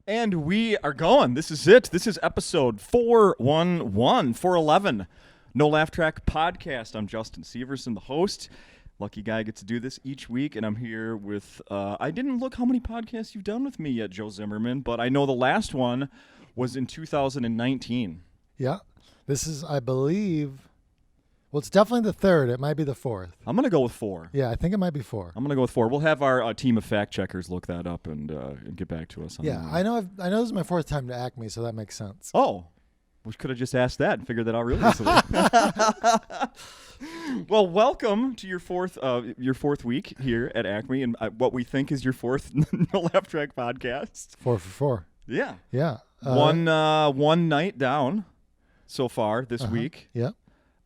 And we are going. This is it. This is episode 411. No Laugh Track Podcast. I'm Justin Severson, the host. Lucky guy gets to do this each week, and I'm here with, I didn't look how many podcasts you've done with me yet, Joe Zimmerman, but I know the last one was in 2019. Yeah. This is, I believe, well, it's definitely the third. It might be the fourth. I'm going to go with 4. Yeah, I think it might be 4. I'm going to go with 4. We'll have our team of fact checkers look that up and get back to us on Yeah, that. I know this is my 4th time to Acme, so that makes sense. Oh, we could have just asked that and figured that out really easily. Well, welcome to your fourth week here at Acme, and what we think is your 4th No Laugh Track podcast. 4 for 4. Yeah, Yeah. one night down so far this week. Yeah.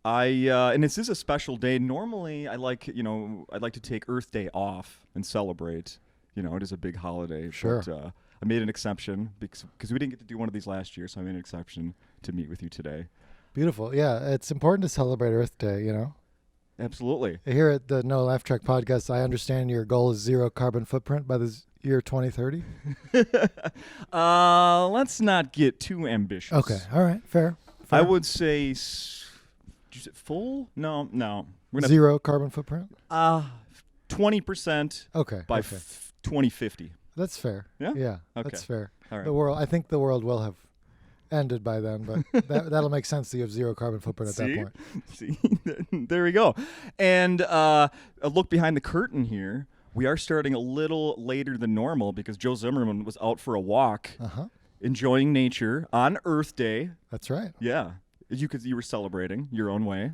And this is a special day. Normally, I'd like to take Earth Day off and celebrate. You know, it is a big holiday. Sure. But, I made an exception because we didn't get to do one of these last year, so I made an exception to meet with you today. Beautiful. Yeah, it's important to celebrate Earth Day, you know? Absolutely. Here at the No Laugh Track Podcast, I understand your goal is 0 carbon footprint by the year 2030. Let's not get too ambitious. Okay. All right. Fair. I would say, full? No. We're gonna 0 carbon footprint? 20% Okay. by okay. 2050. That's fair. Yeah? Yeah. Okay. That's fair. All right. I think the world will have ended by then, but that'll make sense that you have 0 carbon footprint at that point. See, there we go. And a look behind the curtain here. We are starting a little later than normal because Joe Zimmerman was out for a walk, enjoying nature on Earth Day. That's right. Yeah, you were celebrating your own way.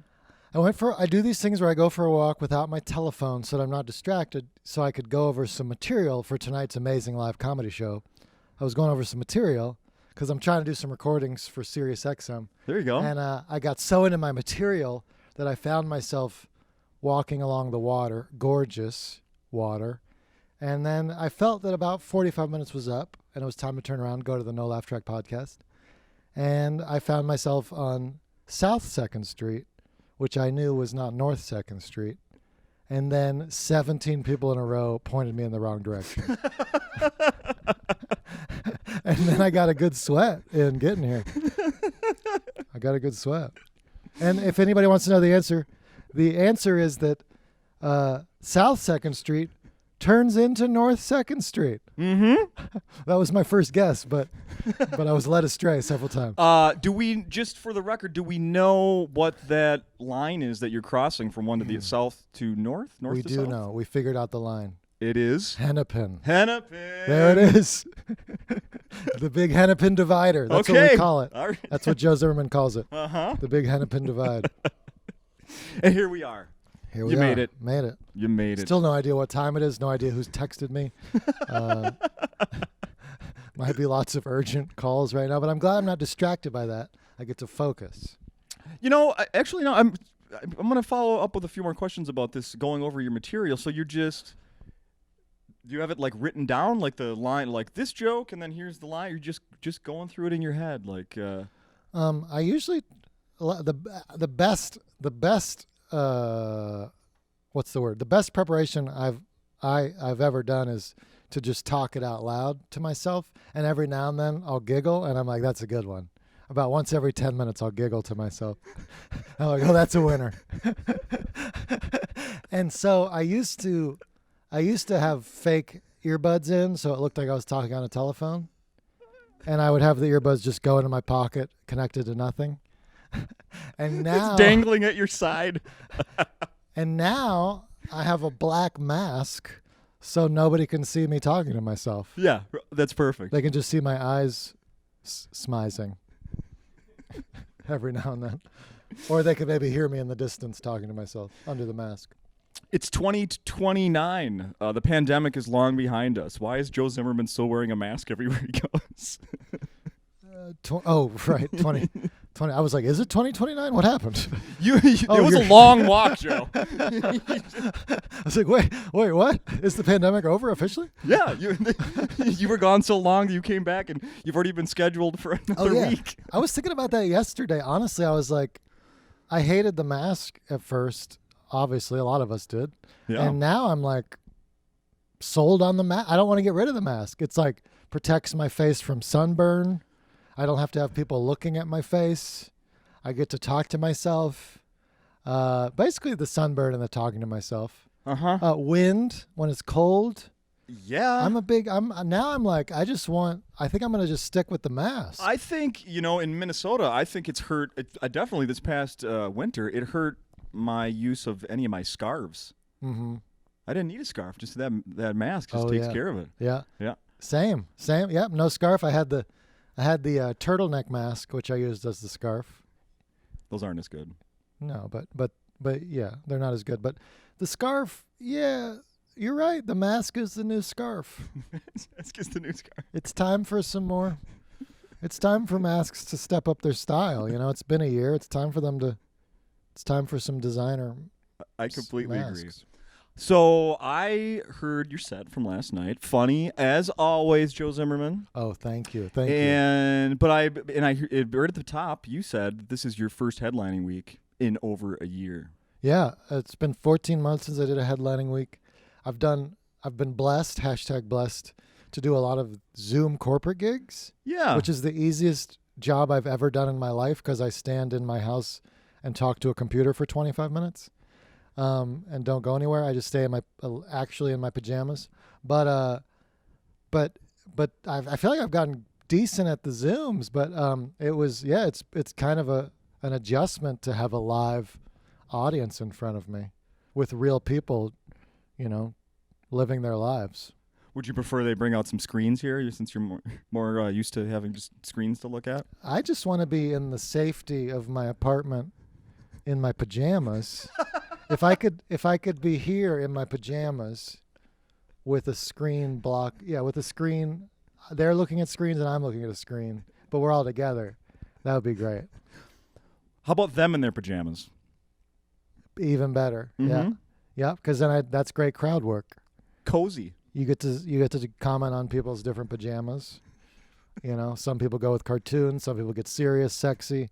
I do these things where I go for a walk without my telephone so that I'm not distracted, so I could go over some material for tonight's amazing live comedy show. I was going over some material because I'm trying to do some recordings for Sirius XM. There you go. And I got so into my material that I found myself walking along the water, gorgeous water. And then I felt that about 45 minutes was up and it was time to turn around and go to the No Laugh Track podcast. And I found myself on South 2nd Street, which I knew was not North 2nd Street. And then 17 people in a row pointed me in the wrong direction. And then I got a good sweat in getting here. I got a good sweat. And if anybody wants to know the answer is that South 2nd Street turns into North 2nd Street. Mm-hmm. That was my first guess, but I was led astray several times. Just for the record, do we know what that line is that you're crossing from one to the south to north? We to do south? know. We figured out the line. It is Hennepin. Hennepin. There it is. The big Hennepin divider. That's what we call it. All right. That's what Joe Zimmerman calls it. Uh-huh. The big Hennepin divide. And here we are. Here we You are. made it. Made it. You made it. Still no idea what time it is. No idea who's texted me. Might be lots of urgent calls right now, but I'm glad I'm not distracted by that. I get to focus. You know, actually, no. I'm going to follow up with a few more questions about this. Going over your material. So do you have it like written down, like the line, like this joke, and then here's the line? You're just going through it in your head, like. I usually the best. What's the word? The best preparation I've ever done is to just talk it out loud to myself, and every now and then I'll giggle, and I'm like, "That's a good one." About once every 10 minutes, I'll giggle to myself. I'm like, "Oh, that's a winner." And so I used to have fake earbuds in, so it looked like I was talking on a telephone, and I would have the earbuds just go into my pocket, connected to nothing. And now It's dangling at your side. And now I have a black mask so nobody can see me talking to myself. Yeah, that's perfect. They can just see my eyes smizing every now and then. Or they could maybe hear me in the distance talking to myself under the mask. It's 2029. The pandemic is long behind us. Why is Joe Zimmerman still wearing a mask everywhere he goes? Right, 20. I was like, is it 2029? What happened? It was a long walk, Joe. I was like, wait, what? Is the pandemic over officially? Yeah, you were gone so long that you came back and you've already been scheduled for another week. I was thinking about that yesterday. Honestly, I was like, I hated the mask at first. Obviously, a lot of us did. Yeah. And now I'm like sold on the mask. I don't want to get rid of the mask. It's like protects my face from sunburn. I don't have to have people looking at my face. I get to talk to myself. Basically the sunburn and the talking to myself. Wind when it's cold. Yeah. I'm like, I think I'm going to just stick with the mask. I think, in Minnesota, I think it's hurt. Definitely this past winter, it hurt my use of any of my scarves. Mm-hmm. I didn't need a scarf. Just that mask just takes care of it. Yeah. Yeah. Same. Yep. No scarf. I had the turtleneck mask, which I used as the scarf. Those aren't as good. No, but yeah, they're not as good. But the scarf, yeah, you're right. The mask is the new scarf. Mask is the new scarf. It's time for some more. It's time for masks to step up their style. It's been a year. It's time for some designer. I completely masks. agree. So I heard your set from last night. Funny as always, Joe Zimmerman. Oh, thank you. But I heard at the top you said this is your first headlining week in over a year. Yeah, it's been 14 months since I did a headlining week. I've been blessed, #blessed, to do a lot of Zoom corporate gigs. Yeah. Which is the easiest job I've ever done in my life because I stand in my house and talk to a computer for 25 minutes. And don't go anywhere. I just stay in my pajamas. But I feel like I've gotten decent at the Zooms. But it's kind of an adjustment to have a live audience in front of me with real people, living their lives. Would you prefer they bring out some screens here since you're more used to having just screens to look at? I just want to be in the safety of my apartment in my pajamas. If I could be here in my pajamas with a screen with a screen, they're looking at screens and I'm looking at a screen, but we're all together. That would be great. How about them in their pajamas? Even better. Mm-hmm. Yeah, because then that's great crowd work. Cozy. You get to comment on people's different pajamas. Some people go with cartoons, some people get serious, sexy.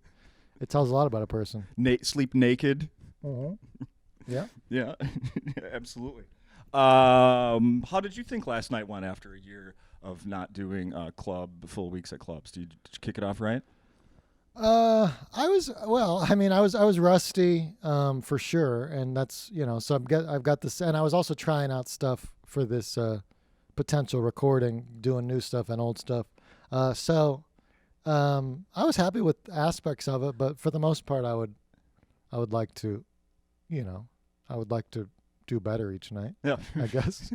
It tells a lot about a person. Sleep naked. Mm-hmm. Yeah. Yeah, absolutely. How did you think last night went after a year of not doing full weeks at clubs? Did you kick it off right? I was rusty for sure, and that's so I've got this, and I was also trying out stuff for this potential recording, doing new stuff and old stuff. So I was happy with aspects of it, but for the most part, I would like to, I would like to do better each night. Yeah, I guess.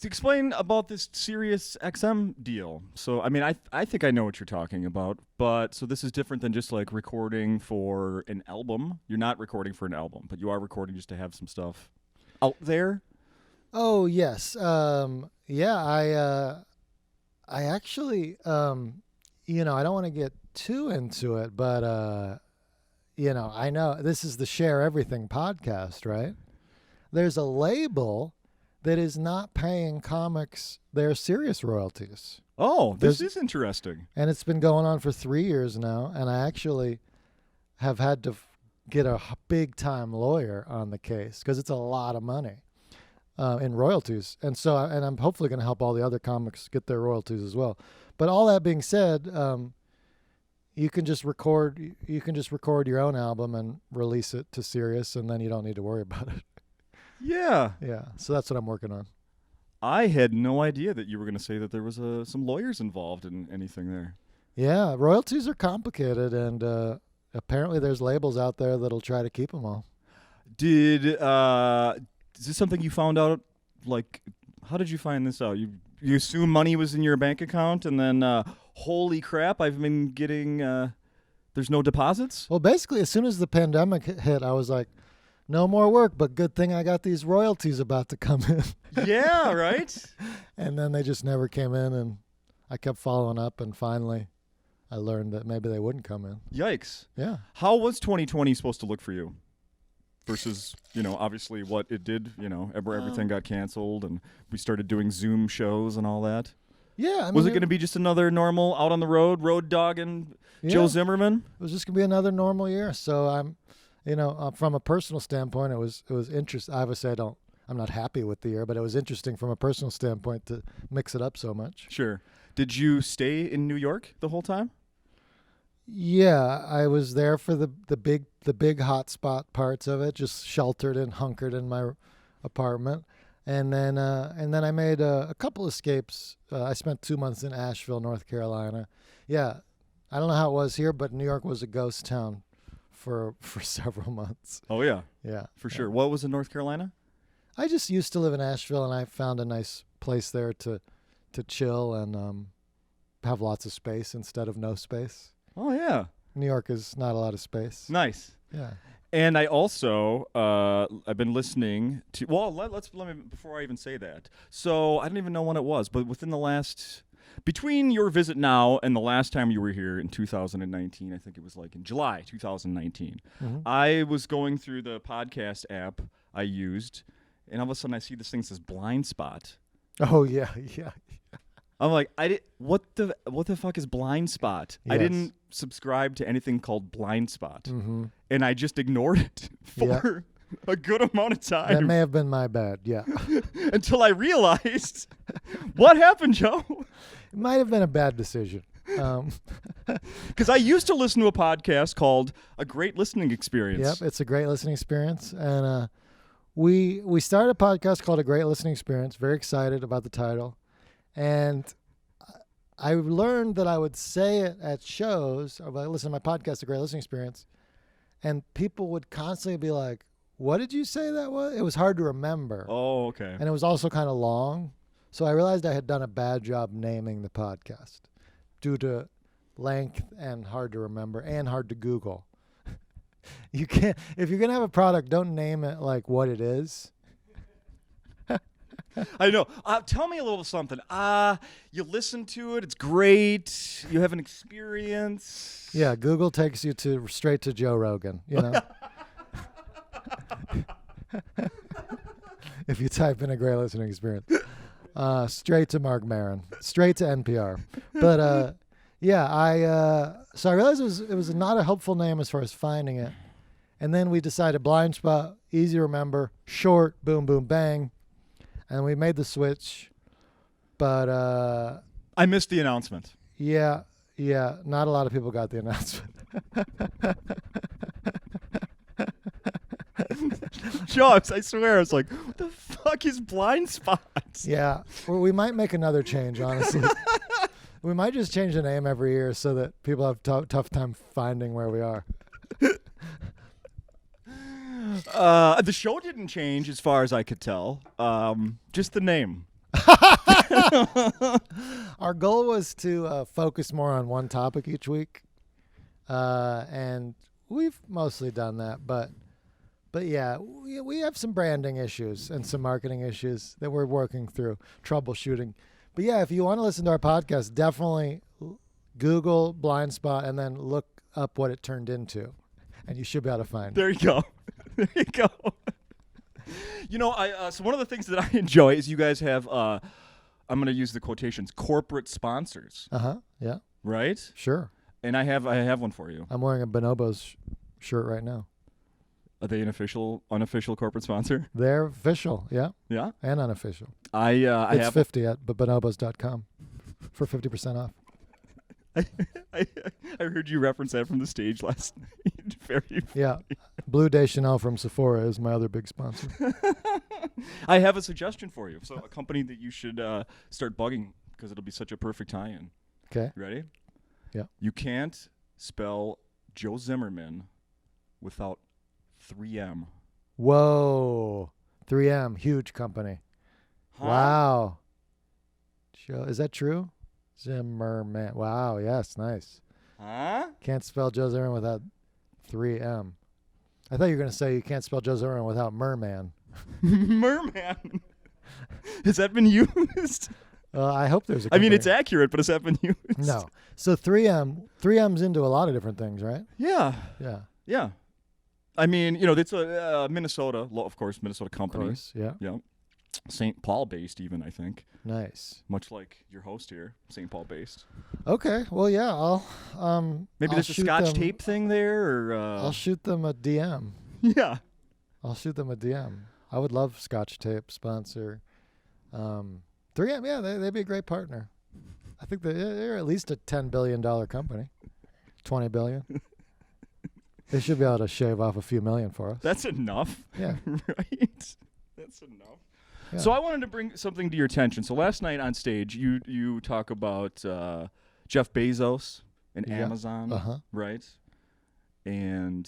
To explain about this Sirius XM deal. So, I think I know what you're talking about, but so this is different than just like recording for an album. You're not recording for an album, but you are recording just to have some stuff out there. Oh, yes. I actually, I don't want to get too into it, but, I know this is the Share Everything podcast, right? There's a label that is not paying comics their Sirius royalties. Oh, this is interesting. And it's been going on for 3 years now, and I actually have had to get a big-time lawyer on the case because it's a lot of money in royalties. And so, I'm hopefully going to help all the other comics get their royalties as well. But all that being said, you can just record your own album and release it to Sirius, and then you don't need to worry about it. Yeah. Yeah. So that's what I'm working on. I had no idea that you were going to say that there was some lawyers involved in anything there. Yeah, royalties are complicated, and apparently there's labels out there that'll try to keep them all. Is this something you found out? Like, how did you find this out? You assume money was in your bank account, and then holy crap, I've been getting there's no deposits? Well, basically, as soon as the pandemic hit, I was like, no more work, but good thing I got these royalties about to come in. Yeah, right? And then they just never came in, and I kept following up, and finally I learned that maybe they wouldn't come in. Yikes. Yeah. How was 2020 supposed to look for you? Versus, obviously what it did, everything got canceled, and we started doing Zoom shows and all that. Yeah. Was it going to be just another normal out on the road dog and Joe Zimmerman? It was just going to be another normal year. So I'm, from a personal standpoint, it was interesting. Obviously, I'm not happy with the year, but it was interesting from a personal standpoint to mix it up so much. Sure. Did you stay in New York the whole time? Yeah, I was there for the big hotspot parts of it, just sheltered and hunkered in my apartment, and then I made a couple escapes. I spent 2 months in Asheville, North Carolina. Yeah, I don't know how it was here, but New York was a ghost town for several months. Oh yeah, Yeah, for sure. What was in North Carolina? I just used to live in Asheville, and I found a nice place there to chill and have lots of space instead of no space. Oh yeah, New York is not a lot of space. nice. Yeah. And I also I've been listening to. Well, let me before I even say that. So I don't even know when it was, but within the last between your visit now and the last time you were here in 2019, I think it was like in July 2019. Mm-hmm. I was going through the podcast app I used, and all of a sudden I see this thing that says Blind Spot. Oh yeah, yeah. I'm like, what the fuck is Blind Spot? I Yes. didn't subscribe to anything called Blind Spot, Mm-hmm. and I just ignored it for a good amount of time. That may have been my bad. Yeah. Until I realized what happened, Joe. It might have been a bad decision. Because I used to listen to a podcast called A Great Listening Experience. Yep, it's a great listening experience, and we started a podcast called A Great Listening Experience. Very excited about the title, and I learned that I would say it at shows. Or I listen to my podcast, A Great Listening Experience, and people would constantly be like, "What did you say that was?" It was hard to remember, Oh, okay. and it was also kind of long. So I realized I had done a bad job naming the podcast due to length and hard to remember and hard to Google. You can't, if you're going to have a product, don't name it like what it is. I know. Tell me a little something. You listen to it. It's great. You have an experience. Yeah, Google takes you straight to Joe Rogan, you know. If you type in A Great Listening Experience. Straight to Mark Maron, straight to NPR. But so I realized it was not a helpful name as far as finding it. And then we decided Blind Spot, easy to remember, short, boom, boom, bang. And we made the switch. But I missed the announcement. yeah, not a lot of people got the announcement. Joe, I swear, I was like, what the fuck is Blind Spot? Yeah, well, we might make another change, honestly. We might just change the name every year so that people have tough time finding where we are. The show didn't change as far as I could tell. Just the name. Our goal was to focus more on one topic each week, and we've mostly done that. But yeah, we have some branding issues and some marketing issues that we're working through, troubleshooting. But yeah, if you want to listen to our podcast, definitely Google Blind Spot and then look up what it turned into, and you should be able to find it. There you go. There you go. You know, so one of the things that I enjoy is you guys have, I'm going to use the quotations, corporate sponsors, Yeah. right? Sure. And I have one for you. I'm wearing a Bonobos shirt right now. Are they an unofficial corporate sponsor? They're official, yeah, Yeah. and unofficial. I It's have 50 at bonobos.com for 50% off. I heard you reference that from the stage last night. Very. Yeah. Blue Day Chanel from Sephora is my other big sponsor. I have a suggestion for you. So a company that you should start bugging because it'll be such a perfect tie-in. Okay. Ready? Yeah. You can't spell Joe Zimmerman without 3M. Whoa. 3M, huge company. Huh? Wow. Joe, is that true? Zimmerman. Wow, yes, nice. Huh? Can't spell Joe Zimmerman without 3M. I thought you were going to say you can't spell Joe Zimmerman without Merman. Merman. Has that been used? I hope there's a I mean, company. it's accurate, but has that been used? No. So 3M's into a lot of different things, right? Yeah. Yeah. Yeah. I mean, you know, it's a Minnesota, of course, Minnesota Of company. course. Yeah. Yeah. St. Paul based even, I think. Nice. Much like your host here, St. Paul based. Okay. Well, yeah, I'll Maybe I'll there's a shoot Scotch them- tape thing there, or I'll shoot them a DM. yeah. I'll shoot them a DM. I would love Scotch Tape sponsor. 3M, yeah, they'd be a great partner. I think they're at least a $10 billion company. $20 billion. They should be able to shave off a few million for us. That's enough. Yeah. Right? That's enough. Yeah. So I wanted to bring something to your attention. So last night on stage, you talk about Jeff Bezos and Amazon, right? And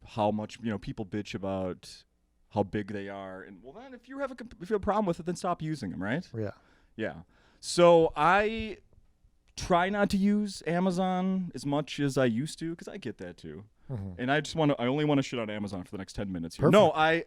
how much people bitch about how big they are, and well, then if you have a problem with it, then stop using them, right? Yeah. So I try not to use Amazon as much as I used to because I get that too. And I only want to shit on Amazon for the next 10 minutes here. Perfect. No, I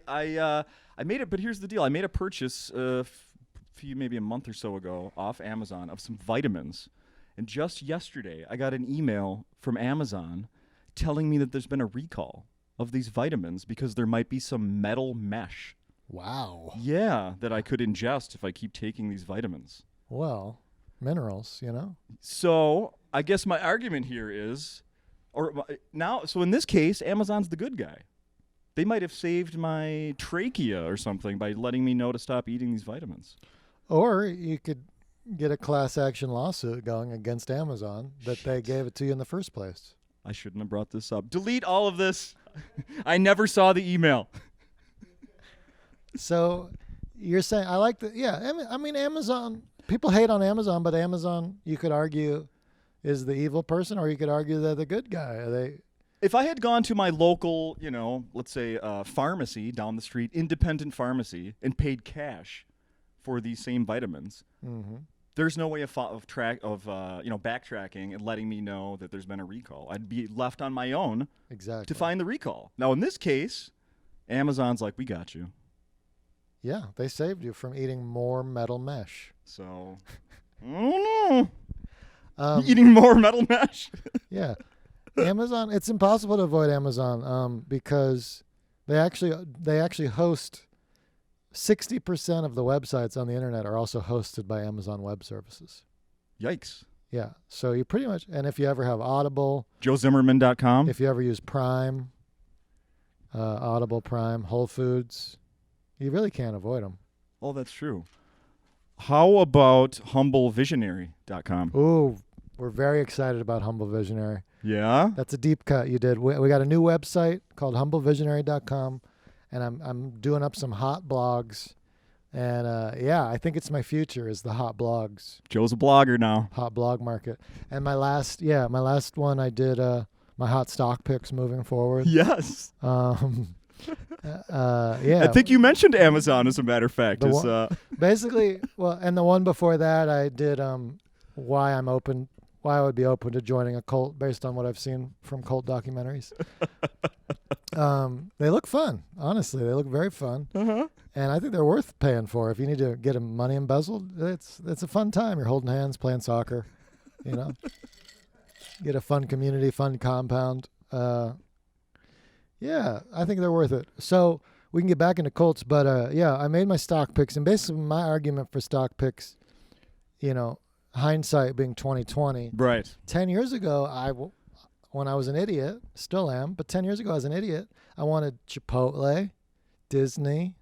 made it, but here's the deal. I made a purchase maybe a month or so ago off Amazon of some vitamins. And just yesterday, I got an email from Amazon telling me that there's been a recall of these vitamins because there might be some metal mesh. Wow. Yeah, that I could ingest if I keep taking these vitamins. Well, minerals, So I guess my argument here is, so in this case, Amazon's the good guy. They might have saved my trachea or something by letting me know to stop eating these vitamins. Or you could get a class action lawsuit going against Amazon that they gave it to you in the first place. I shouldn't have brought this up. Delete all of this. I never saw the email. So you're saying, I mean, Amazon, people hate on Amazon, but Amazon, you could argue, is the evil person, or you could argue they're the good guy. If I had gone to my local, let's say pharmacy down the street, independent pharmacy, and paid cash for these same vitamins, there's no way of backtracking and letting me know that there's been a recall. I'd be left on my own to find the recall. Now, in this case, Amazon's like, we got you. Yeah, they saved you from eating more metal mesh. So, I don't know. Eating more metal mesh? Yeah. Amazon, it's impossible to avoid Amazon because they actually host 60% of the websites on the internet are also hosted by Amazon Web Services. Yikes. Yeah. So you pretty much, and if you ever have Audible, JoeZimmerman.com. if you ever use Prime, Audible Prime, Whole Foods, you really can't avoid them. Oh, that's true. How about HumbleVisionary.com? Ooh, we're very excited about Humble Visionary. Yeah? That's a deep cut you did. We got a new website called HumbleVisionary.com, and I'm doing up some hot blogs. And I think it's my future is the hot blogs. Joe's a blogger now. Hot blog market. And my last one I did my hot stock picks moving forward. Yes. I think you mentioned Amazon, as a matter of fact. Basically, and the one before that I did why I would be open to joining a cult based on what I've seen from cult documentaries. They look fun. Honestly, they look very fun. And I think they're worth paying for. If you need to get money embezzled, it's a fun time. You're holding hands, playing soccer, Get a fun community, fun compound. I think they're worth it. So we can get back into Colts, but I made my stock picks, and basically my argument for stock picks, hindsight being 2020. Right. 10 years ago, when I was an idiot, still am, but 10 years ago I was an idiot. I wanted Chipotle, Disney,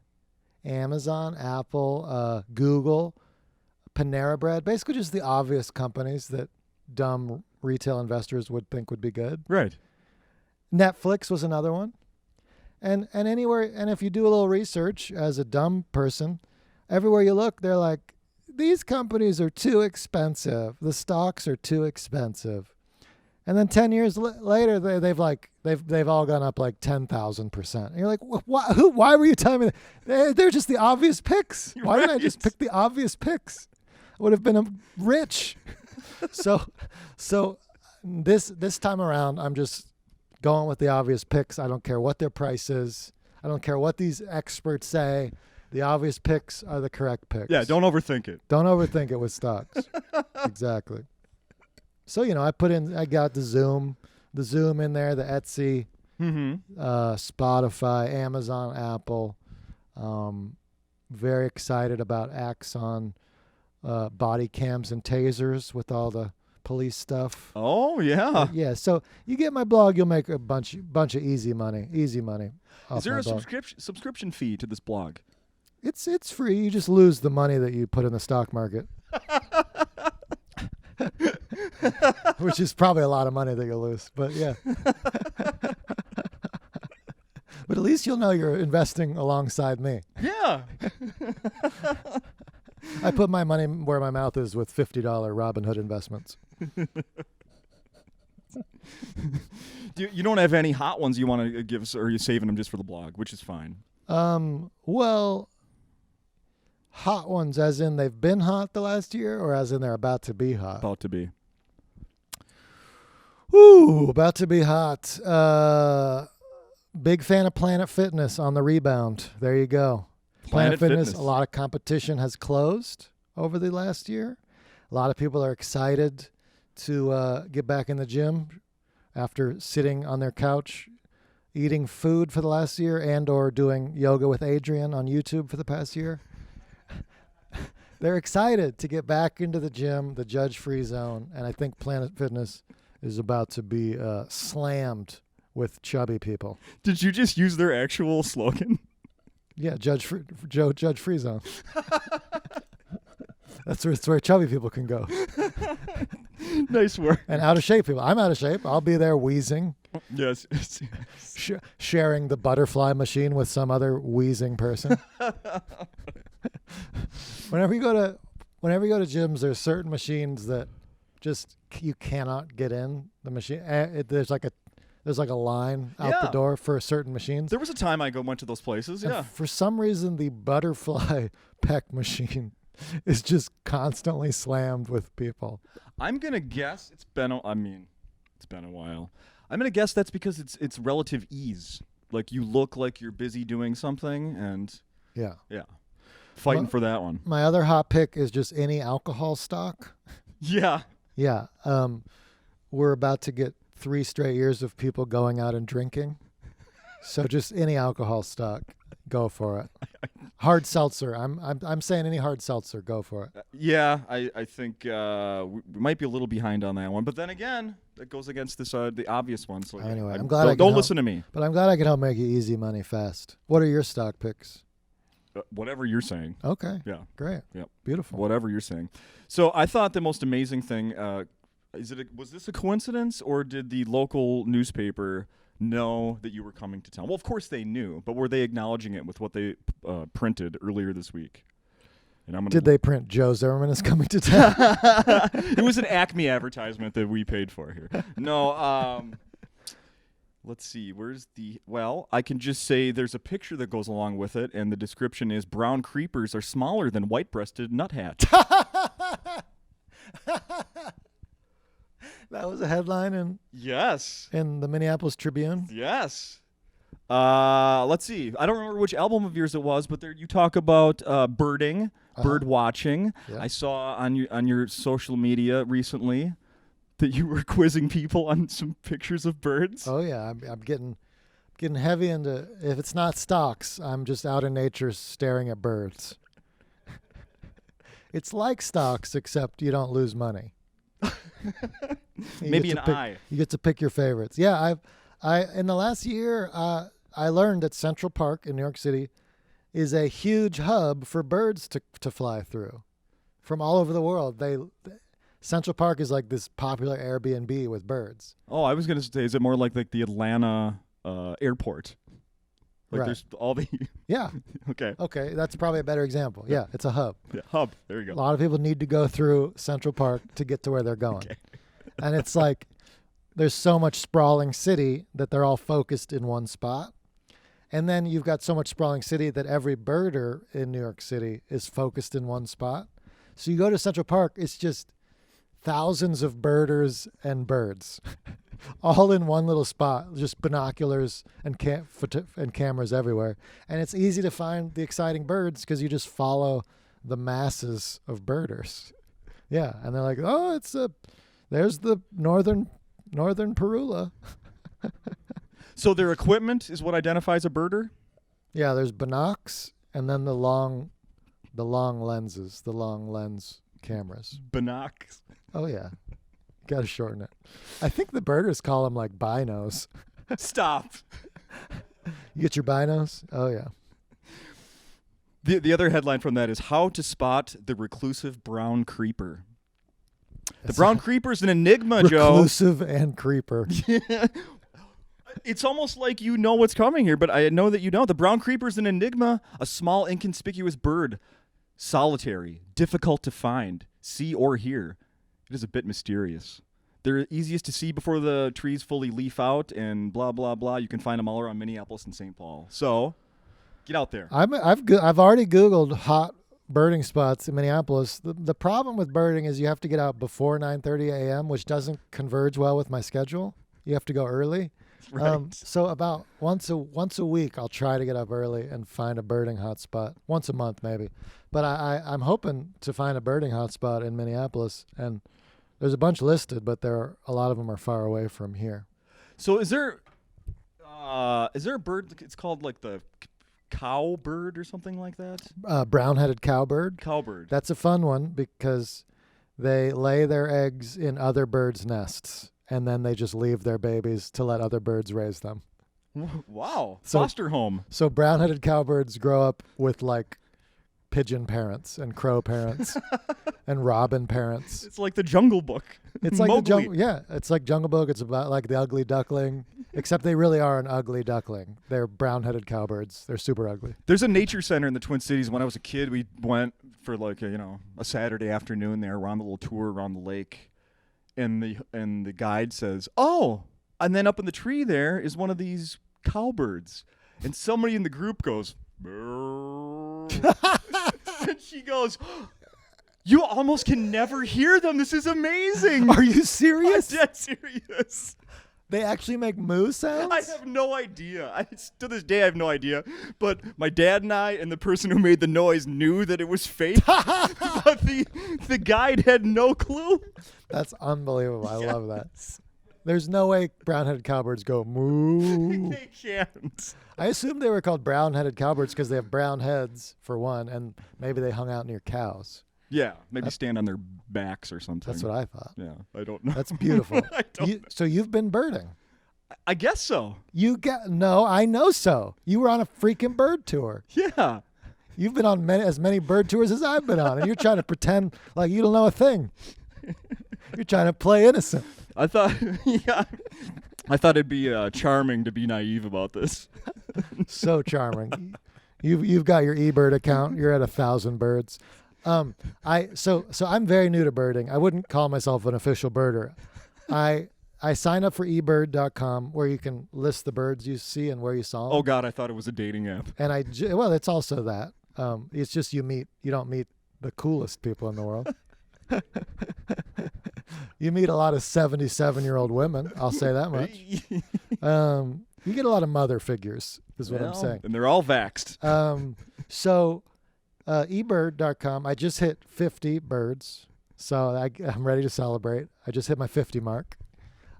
Amazon, Apple, Google, Panera Bread, basically just the obvious companies that dumb retail investors would think would be good. Right. Netflix was another one. And anywhere, and if you do a little research as a dumb person, everywhere you look, they're like, these companies are too expensive. The stocks are too expensive. And then 10 years later, they've all gone up like 10,000%. And you're like, why were you telling me that? They're just the obvious picks. Why didn't I just pick the obvious picks? I would have been rich. So this time around, I'm just going with the obvious picks. I don't care what their price is. I don't care what these experts say. The obvious picks are the correct picks. Yeah, don't overthink it. Don't overthink it with stocks. Exactly. So, I got the Zoom in there, the Etsy, Spotify, Amazon, Apple. Very excited about Axon body cams and tasers with all the police stuff. Oh yeah. Yeah, so you get my blog, you'll make a bunch of easy money. Is there a subscription fee to this blog? It's free. You just lose the money that you put in the stock market. Which is probably a lot of money that you'll lose, but yeah. But at least you'll know you're investing alongside me. Yeah. I put my money where my mouth is with $50 Robinhood investments. You don't have any hot ones you want to give us, or are you saving them just for the blog, which is fine? Well, hot ones as in they've been hot the last year, or as in they're about to be hot? About to be. Woo, about to be hot. Big fan of Planet Fitness on the rebound. There you go. Planet Fitness, a lot of competition has closed over the last year. A lot of people are excited to get back in the gym after sitting on their couch eating food for the last year and or doing yoga with Adrian on YouTube for the past year. They're excited to get back into the gym, the judge-free zone, and I think Planet Fitness is about to be slammed with chubby people. Did you just use their actual slogan? Yeah, Judge Free Zone. That's where chubby people can go. Nice work. And out of shape people. I'm out of shape. I'll be there wheezing. Yes. Sharing the butterfly machine with some other wheezing person. Whenever you go to gyms, there's certain machines that just you cannot get in the machine. There's like a line out the door for certain machines. There was a time I went to those places. And yeah. For some reason, the butterfly peck machine is just constantly slammed with people. I'm gonna guess it's been a while. I'm gonna guess that's because it's relative ease. Like you look like you're busy doing something, and yeah, fighting for that one. My other hot pick is just any alcohol stock. Yeah. Yeah. We're about to get 3 straight years of people going out and drinking. So just any alcohol stock, go for it. Hard seltzer. I'm saying any hard seltzer, go for it. Yeah, I think we might be a little behind on that one, but then again, that goes against this the obvious one. So anyway, I'm glad don't listen to me. But I'm glad I can help make you easy money fast. What are your stock picks? Whatever you're saying. Okay. Yeah. Great. Yeah. Beautiful. Whatever you're saying. So I thought the most amazing thing was this a coincidence, or did the local newspaper know that you were coming to town? Well, of course they knew, but were they acknowledging it with what they printed earlier this week? And Did they print Joe Zimmerman is coming to town? It was an Acme advertisement that we paid for here. No, let's see. Well, I can just say there's a picture that goes along with it, and the description is brown creepers are smaller than white-breasted nuthatch. That was a headline in the Minneapolis Tribune. Yes. Let's see. I don't remember which album of yours it was, but there you talk about birding, bird watching. Yeah. I saw on your social media recently that you were quizzing people on some pictures of birds. Oh yeah, I'm getting heavy into. If it's not stocks, I'm just out in nature staring at birds. It's like stocks, except you don't lose money. Maybe an eye. You get to pick your favorites. Yeah, I in the last year, I learned that Central Park in New York City is a huge hub for birds to fly through from all over the world. Central Park is like this popular Airbnb with birds. Oh, I was going to say, is it more like the Atlanta airport? Like there's all the... Yeah. Okay, that's probably a better example. Yeah, it's a hub. Yeah, hub. There you go. A lot of people need to go through Central Park to get to where they're going. Okay. And it's like there's so much sprawling city that they're all focused in one spot. And then you've got so much sprawling city that every birder in New York City is focused in one spot. So you go to Central Park, it's just thousands of birders and birds all in one little spot, just binoculars and cameras everywhere. And it's easy to find the exciting birds because you just follow the masses of birders. Yeah, and they're like, oh, there's the northern parula. So their equipment is what identifies a birder? Yeah, there's binocs and then the long lenses, the long lens cameras. Binocs. Oh yeah. Gotta shorten it. I think the birders call them like binos. Stop. You get your binos? Oh, yeah. The other headline from that is how to spot the reclusive brown creeper. The brown creeper is an enigma, Joe. Reclusive and creeper. Yeah. It's almost like you know what's coming here, but I know that you don't. The brown creeper is an enigma, a small, inconspicuous bird. Solitary, difficult to find, see or hear. It is a bit mysterious. They're easiest to see before the trees fully leaf out and blah, blah, blah. You can find them all around Minneapolis and St. Paul. So get out there. I've already Googled hot birding spots in Minneapolis. The problem with birding is you have to get out before 9:30 a.m., which doesn't converge well with my schedule. You have to go early. Right. So about once a week, I'll try to get up early and find a birding hotspot. Once a month, maybe. But I'm hoping to find a birding hotspot in Minneapolis, and there's a bunch listed, but a lot of them are far away from here. So is there a bird? It's called like the cowbird or something like that. Brown-headed cowbird. Cowbird. That's a fun one because they lay their eggs in other birds' nests, and then they just leave their babies to let other birds raise them. Wow. So- Foster home. So brown-headed cowbirds grow up with like pigeon parents and crow parents and robin parents. It's like the Jungle Book. It's like Mowgli. it's like Jungle Book. It's about like the ugly duckling, except they really are an ugly duckling. They're brown-headed cowbirds. They're super ugly. There's a nature center in the Twin Cities. When I was a kid, we went for like a Saturday afternoon there. We're on a little tour around the lake, and the guide says, "Oh," and then up in the tree there is one of these cowbirds, and somebody in the group goes, and she goes, "You almost can never hear them. This is amazing." Are you serious? I'm dead serious. They actually make moo sounds? I have no idea. To this day, I have no idea. But my dad and I and the person who made the noise knew that it was fake. But the guide had no clue. That's unbelievable. I love that. There's no way brown-headed cowbirds go moo. They can't. I assumed they were called brown-headed cowbirds because they have brown heads, for one, and maybe they hung out near cows. Yeah, maybe stand on their backs or something. That's what I thought. Yeah, I don't know. That's beautiful. I don't know. So you've been birding. I guess so. No, I know so. You were on a freaking bird tour. Yeah. You've been on as many bird tours as I've been on, and you're trying to pretend like you don't know a thing. You're trying to play innocent. I thought it'd be charming to be naive about this. So charming. You've got your eBird account. You're at 1,000 birds. So I'm very new to birding. I wouldn't call myself an official birder. I signed up for eBird.com where you can list the birds you see and where you saw them. Oh God, I thought it was a dating app. And it's also that. It's just you don't meet the coolest people in the world. You meet a lot of 77-year-old women. I'll say that much. You get a lot of mother figures, is what I'm saying. And they're all vaxxed. eBird.com, I just hit 50 birds, so I'm ready to celebrate. I just hit my 50 mark.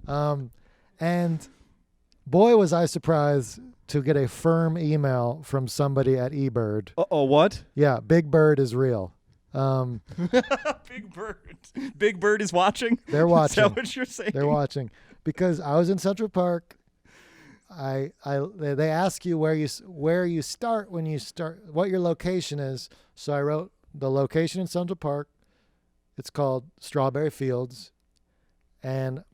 And boy, was I surprised to get a firm email from somebody at eBird. Uh-oh, what? Yeah, Big Bird is real. Big Bird. Big Bird is watching? They're watching. Is that what you're saying? They're watching. Because I was in Central Park. They ask you where you start when you start, what your location is. So I wrote the location in Central Park. It's called Strawberry Fields. And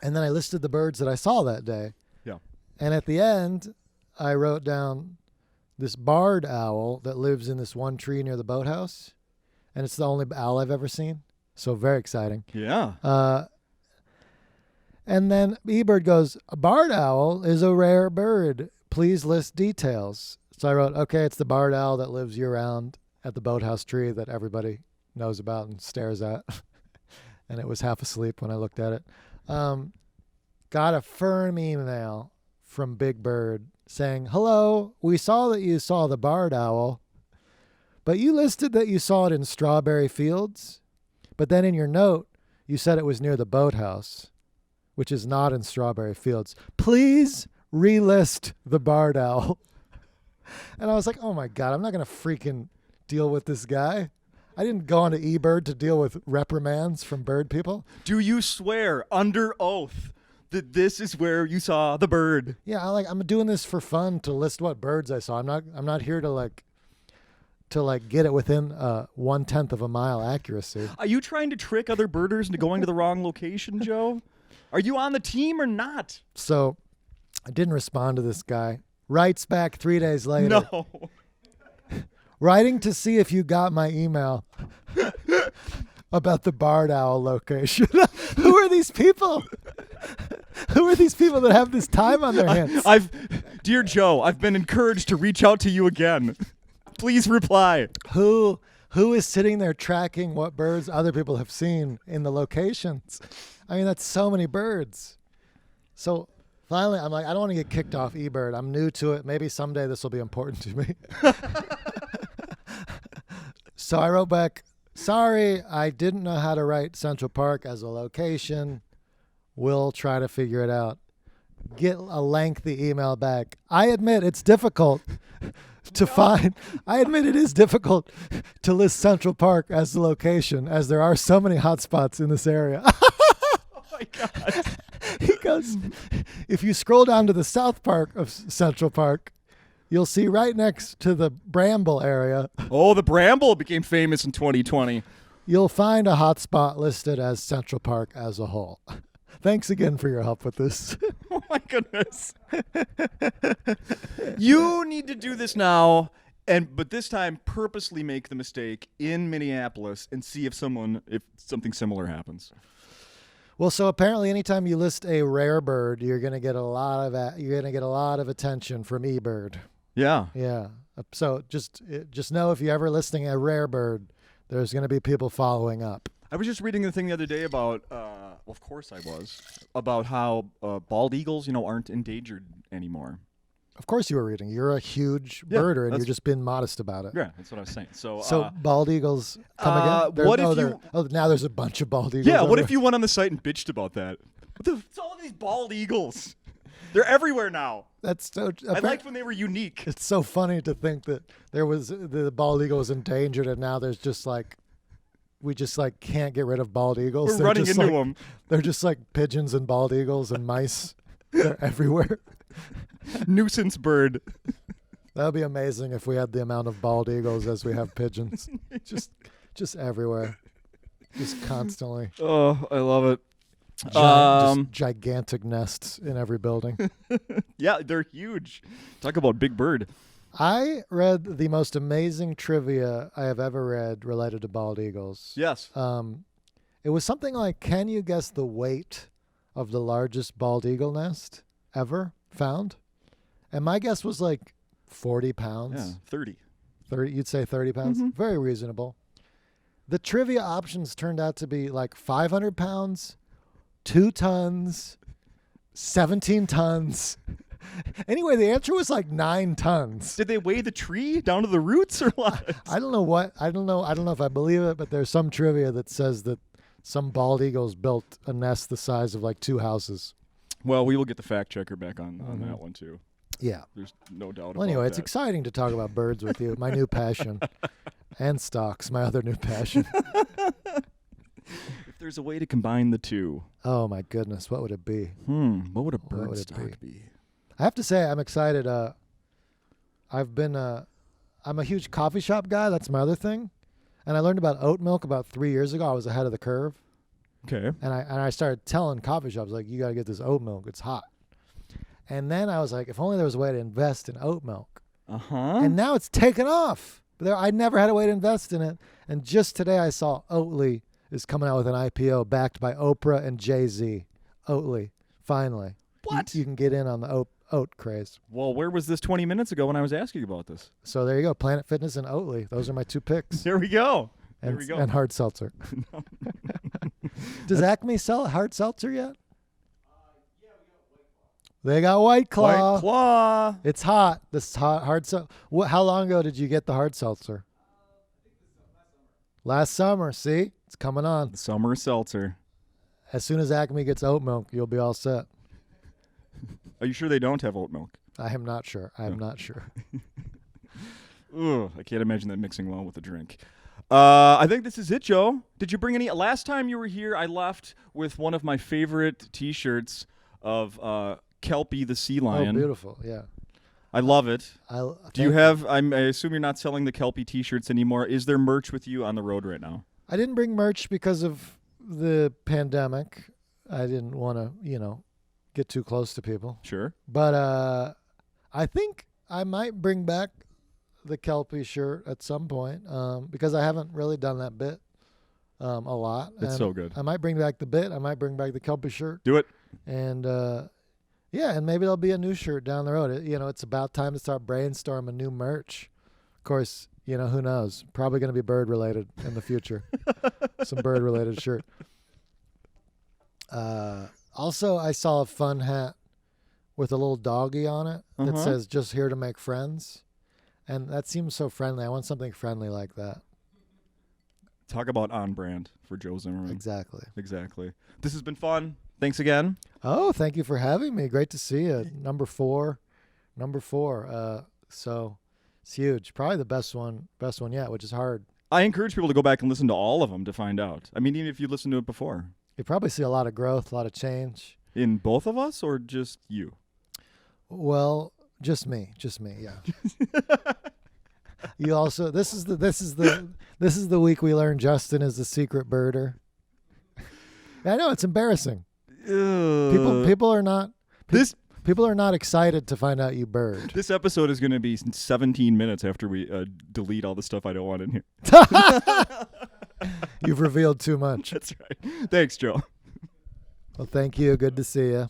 then I listed the birds that I saw that day. Yeah. And at the end, I wrote down this barred owl that lives in this one tree near the boathouse. And it's the only owl I've ever seen. So very exciting. Yeah. And then eBird goes, a barred owl is a rare bird. Please list details. So I wrote, okay, it's the barred owl that lives year-round at the boathouse tree that everybody knows about and stares at. And it was half asleep when I looked at it. Got a firm email from Big Bird saying, hello, we saw that you saw the barred owl, but you listed that you saw it in Strawberry Fields. But then in your note, you said it was near the boathouse, which is not in Strawberry Fields. Please relist the barred owl. And I was like, oh my God, I'm not going to freaking deal with this guy. I didn't go onto eBird to deal with reprimands from bird people. Do you swear under oath that this is where you saw the bird? Yeah, I'm doing this for fun to list what birds I saw. I'm not here to get it within 1/10 of a mile accuracy. Are you trying to trick other birders into going to the wrong location, Joe? Are you on the team or not? So I didn't respond to this guy. Writes back 3 days later. No. Writing to see if you got my email about the barred owl location. Who are these people? Who are these people that have this time on their hands? Dear Joe, I've been encouraged to reach out to you again. Please reply. Who is sitting there tracking what birds other people have seen in the locations? I mean, that's so many birds. So finally, I'm like, I don't want to get kicked off eBird. I'm new to it. Maybe someday this will be important to me. So I wrote back, sorry, I didn't know how to write Central Park as a location. We'll try to figure it out. Get a lengthy email back. I admit it's difficult to find. I admit it is difficult to list Central Park as the location, as there are so many hotspots in this area. Oh my God. He goes, if you scroll down to the south park of Central Park, you'll see right next to the Bramble area. Oh, the Bramble became famous in 2020. You'll find a hotspot listed as Central Park as a whole. Thanks again for your help with this. Oh my goodness. You need to do this now, but this time purposely make the mistake in Minneapolis and see if something similar happens. Well, so apparently, anytime you list a rare bird, you're going to get a lot of attention from eBird. Yeah. Yeah. So just know if you're ever listing a rare bird, there's going to be people following up. I was just reading the thing the other day about, well, of course I was, about how bald eagles, aren't endangered anymore. Of course you were reading. You're a huge birder, and you're just being modest about it. Yeah, that's what I was saying. So bald eagles come again? Now there's a bunch of bald eagles. Yeah, what if you went on the site and bitched about that? It's all these bald eagles. They're everywhere now. That's so. I liked when they were unique. It's so funny to think that the bald eagle was endangered, and now there's just we just can't get rid of bald eagles. We're running into them. They're just like pigeons and bald eagles and mice. They're everywhere. Nuisance bird. That would be amazing if we had the amount of bald eagles as we have pigeons. just everywhere. Just constantly. Oh, I love it. Just gigantic nests in every building. Yeah, they're huge. Talk about big bird. I read the most amazing trivia I have ever read related to bald eagles. Yes. It was something like, can you guess the weight of the largest bald eagle nest ever found? And my guess was 40 pounds. Yeah, 30. 30, you'd say 30 pounds? Mm-hmm. Very reasonable. The trivia options turned out to be 500 pounds, 2 tons, 17 tons. Anyway, the answer was 9 tons. Did they weigh the tree down to the roots or what? I don't know if I believe it, but there's some trivia that says that some bald eagles built a nest the size of 2 houses. Well, we will get the fact checker back on that one too. Yeah. There's no doubt about Well, anyway, that. it's exciting to talk about birds with you, my new passion. And stocks, my other new passion. If there's a way to combine the two. Oh, my goodness. What would it be? What would a bird would it stock be? I have to say, I'm excited. I'm a huge coffee shop guy. That's my other thing. And I learned about oat milk about 3 years ago. I was ahead of the curve. Okay. And I started telling coffee shops, you got to get this oat milk. It's hot. And then I was like, if only there was a way to invest in oat milk. Uh-huh. And now it's taken off. I never had a way to invest in it. And just today I saw Oatly is coming out with an IPO backed by Oprah and Jay-Z. Oatly, finally. What? You can get in on the oat craze. Well, where was this 20 minutes ago when I was asking about this? So there you go. Planet Fitness and Oatly. Those are my 2 picks. There we go. And hard seltzer. Does Acme sell a hard seltzer yet? They got White Claw. White Claw. It's hot. This hard seltzer. How long ago did you get the hard seltzer? Last summer. See? It's coming on. Summer seltzer. As soon as Acme gets oat milk, you'll be all set. Are you sure they don't have oat milk? I am not sure. I'm not sure. Ugh, I can't imagine that mixing well with a drink. I think this is it, Joe. Did you bring any? Last time you were here, I left with one of my favorite T-shirts of Kelpie the sea lion. Oh, beautiful. Yeah. I love it. Do you thank have? I assume you're not selling the Kelpie T-shirts anymore. Is there merch with you on the road right now? I didn't bring merch because of the pandemic. I didn't want to, get too close to people. Sure. But I think I might bring back the Kelpie shirt at some point because I haven't really done that bit a lot. It's so good. I might bring back the bit. I might bring back the Kelpie shirt. Do it. And and maybe there'll be a new shirt down the road. It's about time to start brainstorming new merch. Of course, who knows? Probably going to be bird related in the future. Some bird related shirt. Also, I saw a fun hat with a little doggy on it that says "Just here to make friends," and that seems so friendly. I want something friendly like that. Talk about on brand for Joe Zimmerman. Exactly. This has been fun. Thanks again. Oh, thank you for having me. Great to see you. Number four. So it's huge. Probably the best one yet, which is hard. I encourage people to go back and listen to all of them to find out. I mean, even if you listened to it before. You probably see a lot of growth, a lot of change. In both of us or just you? Well, just me, yeah. You also this is the week we learned Justin is the secret birder. I know it's embarrassing. People are not excited to find out you bird. This episode is going to be 17 minutes after we delete all the stuff I don't want in here. You've revealed too much. That's right. Thanks, Joe. Well, thank you. Good to see you.